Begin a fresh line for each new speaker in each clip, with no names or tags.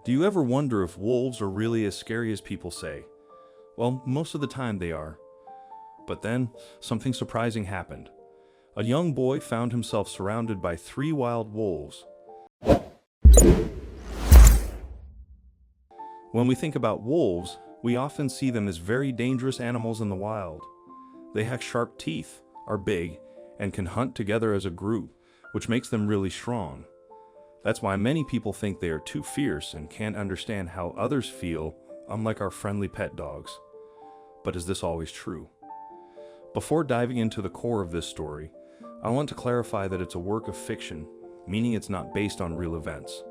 Do you ever wonder if wolves are really as scary as people say? Well, most of the time they are. But then, something surprising happened. A young boy found himself surrounded by 3 wild wolves. When we think about wolves, we often see them as very dangerous animals in the wild. They have sharp teeth, are big, and can hunt together as a group, which makes them really strong. That's why many people think they are too fierce and can't understand how others feel, unlike our friendly pet dogs. But is this always true? Before diving into the core of this story, I want to clarify that it's a work of fiction, meaning it's not based on real events.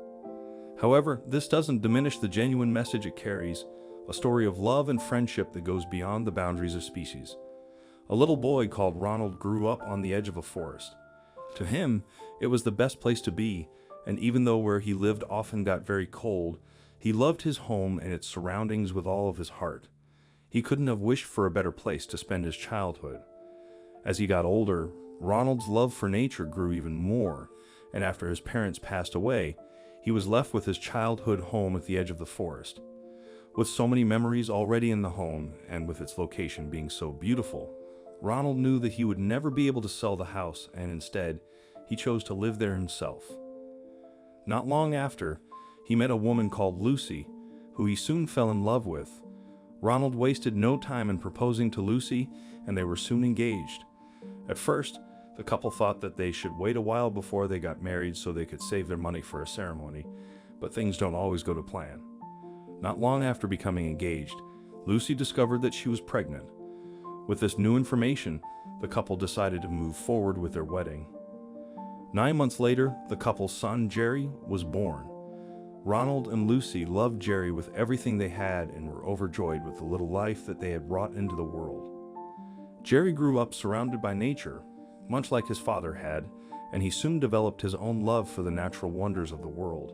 However, this doesn't diminish the genuine message it carries, a story of love and friendship that goes beyond the boundaries of species. A little boy called Ronald grew up on the edge of a forest. To him, it was the best place to be, and even though where he lived often got very cold, he loved his home and its surroundings with all of his heart. He couldn't have wished for a better place to spend his childhood. As he got older, Ronald's love for nature grew even more, and after his parents passed away, he was left with his childhood home at the edge of the forest. With so many memories already in the home, and with its location being so beautiful, Ronald knew that he would never be able to sell the house, and instead, he chose to live there himself. Not long after, he met a woman called Lucy, who he soon fell in love with. Ronald wasted no time in proposing to Lucy, and they were soon engaged. At first, the couple thought that they should wait a while before they got married so they could save their money for a ceremony, but things don't always go to plan. Not long after becoming engaged, Lucy discovered that she was pregnant. With this new information, the couple decided to move forward with their wedding. 9 months later, the couple's son, Jerry, was born. Ronald and Lucy loved Jerry with everything they had and were overjoyed with the little life that they had brought into the world. Jerry grew up surrounded by nature, much like his father had, and he soon developed his own love for the natural wonders of the world.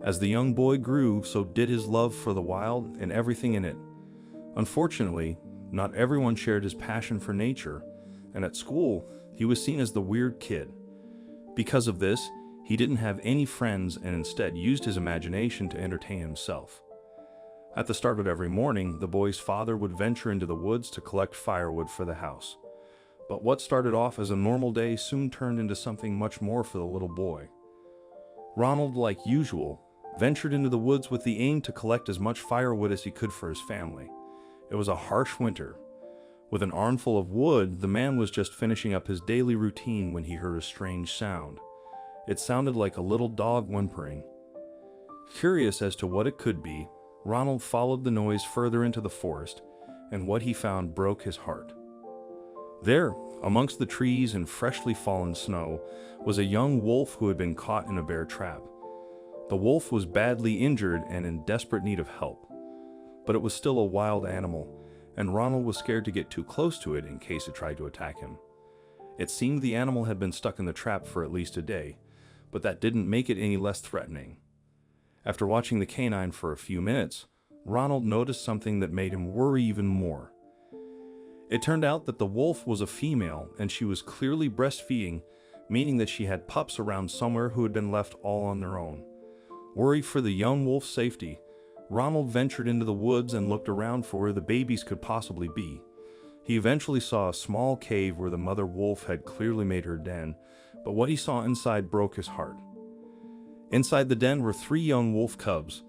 As the young boy grew, so did his love for the wild and everything in it. Unfortunately, not everyone shared his passion for nature, and at school, he was seen as the weird kid. Because of this, he didn't have any friends and instead used his imagination to entertain himself. At the start of every morning, the boy's father would venture into the woods to collect firewood for the house. But what started off as a normal day soon turned into something much more for the little boy. Ronald, like usual, ventured into the woods with the aim to collect as much firewood as he could for his family. It was a harsh winter. With an armful of wood, the man was just finishing up his daily routine when he heard a strange sound. It sounded like a little dog whimpering. Curious as to what it could be, Ronald followed the noise further into the forest, and what he found broke his heart. There, amongst the trees and freshly fallen snow, was a young wolf who had been caught in a bear trap. The wolf was badly injured and in desperate need of help. But it was still a wild animal, and Ronald was scared to get too close to it in case it tried to attack him. It seemed the animal had been stuck in the trap for at least a day, but that didn't make it any less threatening. After watching the canine for a few minutes, Ronald noticed something that made him worry even more. It turned out that the wolf was a female, and she was clearly breastfeeding, meaning that she had pups around somewhere who had been left all on their own. Worried for the young wolf's safety, Ronald ventured into the woods and looked around for where the babies could possibly be. He eventually saw a small cave where the mother wolf had clearly made her den, but what he saw inside broke his heart. Inside the den were 3 young wolf cubs,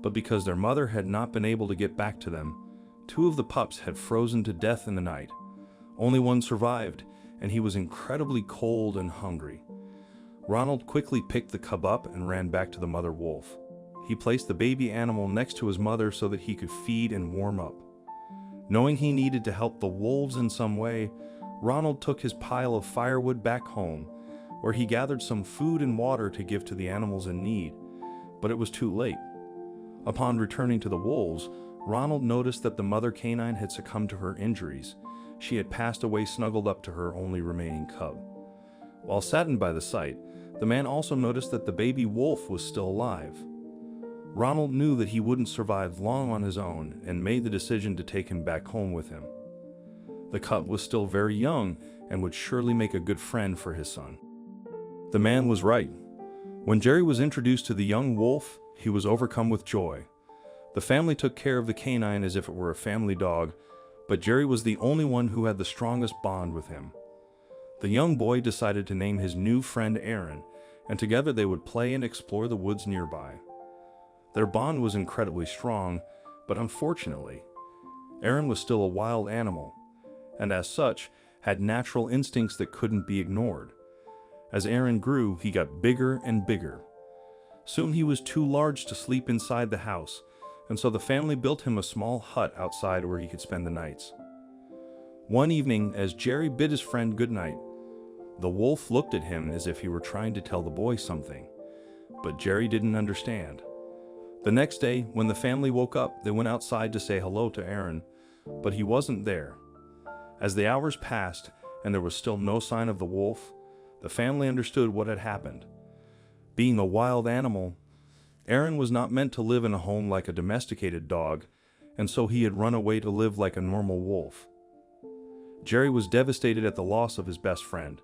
but because their mother had not been able to get back to them, 2 of the pups had frozen to death in the night. Only one survived, and he was incredibly cold and hungry. Ronald quickly picked the cub up and ran back to the mother wolf. He placed the baby animal next to his mother so that he could feed and warm up. Knowing he needed to help the wolves in some way, Ronald took his pile of firewood back home, where he gathered some food and water to give to the animals in need. But it was too late. Upon returning to the wolves, Ronald noticed that the mother canine had succumbed to her injuries. She had passed away snuggled up to her only remaining cub. While saddened by the sight, the man also noticed that the baby wolf was still alive. Ronald knew that he wouldn't survive long on his own and made the decision to take him back home with him. The cub was still very young and would surely make a good friend for his son. The man was right. When Jerry was introduced to the young wolf, he was overcome with joy. The family took care of the canine as if it were a family dog, but Jerry was the only one who had the strongest bond with him. The young boy decided to name his new friend Aaron, and together they would play and explore the woods nearby. Their bond was incredibly strong, but unfortunately, Aaron was still a wild animal, and as such, had natural instincts that couldn't be ignored. As Aaron grew, he got bigger and bigger. Soon he was too large to sleep inside the house, and so the family built him a small hut outside where he could spend the nights. One evening, as Jerry bid his friend goodnight, the wolf looked at him as if he were trying to tell the boy something, but Jerry didn't understand. The next day, when the family woke up, they went outside to say hello to Aaron, but he wasn't there. As the hours passed and there was still no sign of the wolf, the family understood what had happened. Being a wild animal, Aaron was not meant to live in a home like a domesticated dog, and so he had run away to live like a normal wolf. Jerry was devastated at the loss of his best friend.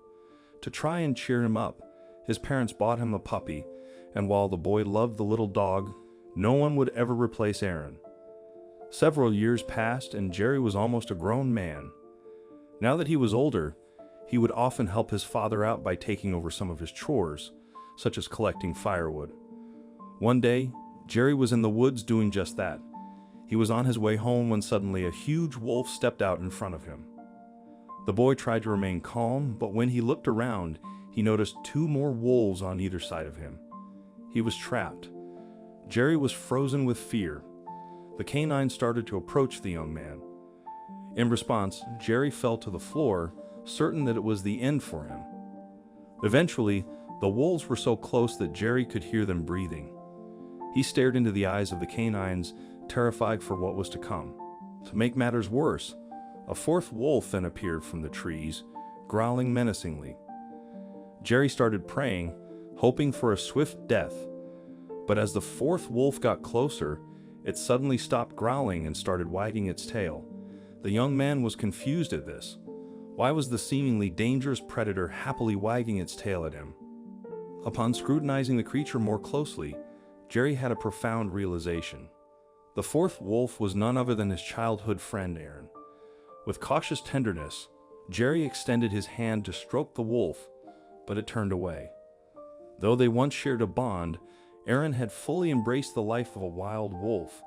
To try and cheer him up, his parents bought him a puppy, and while the boy loved the little dog, no one would ever replace Aaron. Several years passed, and Jerry was almost a grown man. Now that he was older, he would often help his father out by taking over some of his chores, such as collecting firewood. One day, Jerry was in the woods doing just that. He was on his way home when suddenly a huge wolf stepped out in front of him. The boy tried to remain calm, but when he looked around, he noticed two more wolves on either side of him. He was trapped. Jerry was frozen with fear. The canine started to approach the young man. In response, Jerry fell to the floor, certain that it was the end for him. Eventually, the wolves were so close that Jerry could hear them breathing. He stared into the eyes of the canines, terrified for what was to come. To make matters worse, a fourth wolf then appeared from the trees, growling menacingly. Jerry started praying, hoping for a swift death. But as the fourth wolf got closer, it suddenly stopped growling and started wagging its tail. The young man was confused at this. Why was the seemingly dangerous predator happily wagging its tail at him? Upon scrutinizing the creature more closely, Jerry had a profound realization. The fourth wolf was none other than his childhood friend Aaron. With cautious tenderness, Jerry extended his hand to stroke the wolf, but it turned away. Though they once shared a bond, Aaron had fully embraced the life of a wild wolf,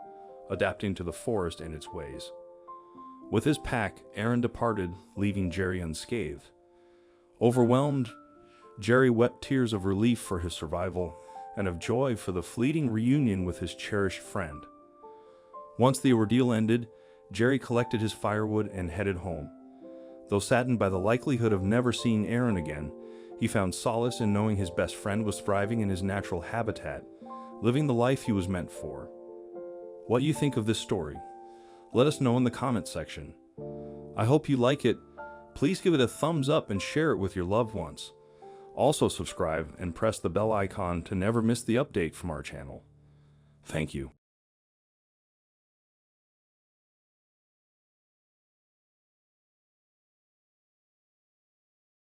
adapting to the forest and its ways. With his pack, Aaron departed, leaving Jerry unscathed. Overwhelmed, Jerry wept tears of relief for his survival and of joy for the fleeting reunion with his cherished friend. Once the ordeal ended, Jerry collected his firewood and headed home. Though saddened by the likelihood of never seeing Aaron again, he found solace in knowing his best friend was thriving in his natural habitat, living the life he was meant for. What you think of this story? Let us know in the comments section. I hope you like it. Please give it a thumbs up and share it with your loved ones. Also subscribe and press the bell icon to never miss the update from our channel. Thank you.